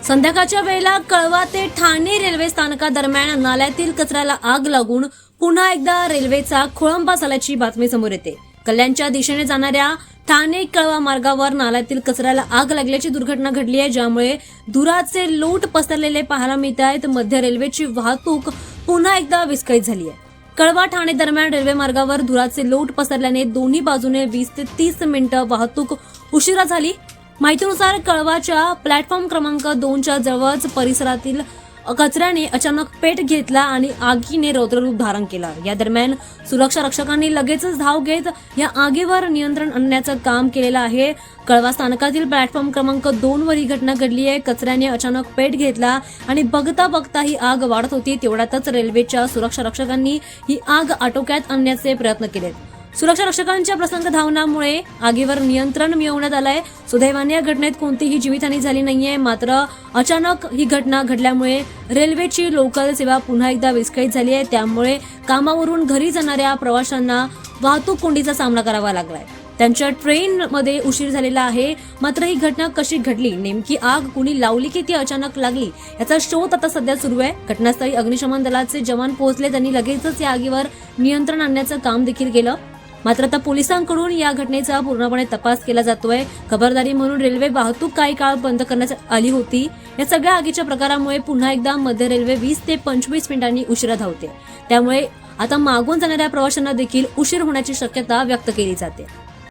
संध्याकाळच्या वेळेला कळवा ते ठाणे रेल्वे स्थानकादरम्यान नाल्यातील कचऱ्याला आग लागून पुन्हा एकदा रेल्वेचा खोळंबा झाल्याची बातमी समोर येते. कल्याणच्या दिशेने जाणाऱ्या ठाणे कळवा मार्गावर नाल्यातील कचऱ्याला आग लागल्याची दुर्घटना घडली आहे, ज्यामुळे धुराचे लोट पसरलेले पाहायला मिळत आहेत. मध्य रेल्वेची वाहतूक पुन्हा एकदा विस्कळीत झाली आहे. कळवा ठाणे दरम्यान रेल्वे मार्गावर धुराचे लोट पसरल्याने दोन्ही बाजूने 20 ते 30 मिनिटं वाहतूक उशिरा झाली. माहितीनुसार कळवाच्या प्लॅटफॉर्म क्रमांक 2च्या जवळच परिसरातील कचऱ्याने अचानक पेट घेतला आणि आगीने रौद्ररूप धारण केलं. या दरम्यान सुरक्षा रक्षकांनी लगेचच धाव घेत या आगीवर नियंत्रण आणण्याचं काम केलेलं आहे. कळवा स्थानकातील प्लॅटफॉर्म क्रमांक 2 वर ही घटना घडली आहे. कचऱ्याने अचानक पेट घेतला आणि बघता बघता ही आग वाढत होती. तेवढ्यातच रेल्वेच्या सुरक्षा रक्षकांनी ही आग आटोक्यात आणण्याचे प्रयत्न केले. सुरक्षा रक्षकांच्या प्रसंग धावण्यामुळे आगीवर नियंत्रण मिळवण्यात आलंय. सुदैवाने या घटनेत कोणतीही जीवितहानी झाली नाहीये. मात्र अचानक ही घटना घडल्यामुळे रेल्वेची लोकल सेवा पुन्हा एकदा विस्कळीत झाली आहे. त्यामुळे कामावरून घरी जाणाऱ्या प्रवाशांना वाहतूक कोंडीचा सामना करावा लागलाय. त्यांच्या ट्रेनमध्ये उशीर झालेला आहे. मात्र ही घटना कशी घडली, नेमकी आग कुणी लावली की ती अचानक लागली, याचा शोध आता सध्या सुरू आहे. घटनास्थळी अग्निशमन दलाचे जवान पोहोचले. त्यांनी लगेचच या आगीवर नियंत्रण आणण्याचं काम देखील केलं. मात्र आता पोलिसांकडून या घटनेचा पूर्णपणे तपास केला जातोय. खबरदारी म्हणून रेल्वे वाहतूक काही काळ बंद करण्यात आली होती. या सगळ्या आगीच्या प्रकारामुळे पुन्हा एकदा मध्य रेल्वे 20 ते 25 मिनिटांनी उशिरा धावते. त्यामुळे आता मागून जाणाऱ्या प्रवाशांना देखील उशीर होण्याची शक्यता व्यक्त केली जाते.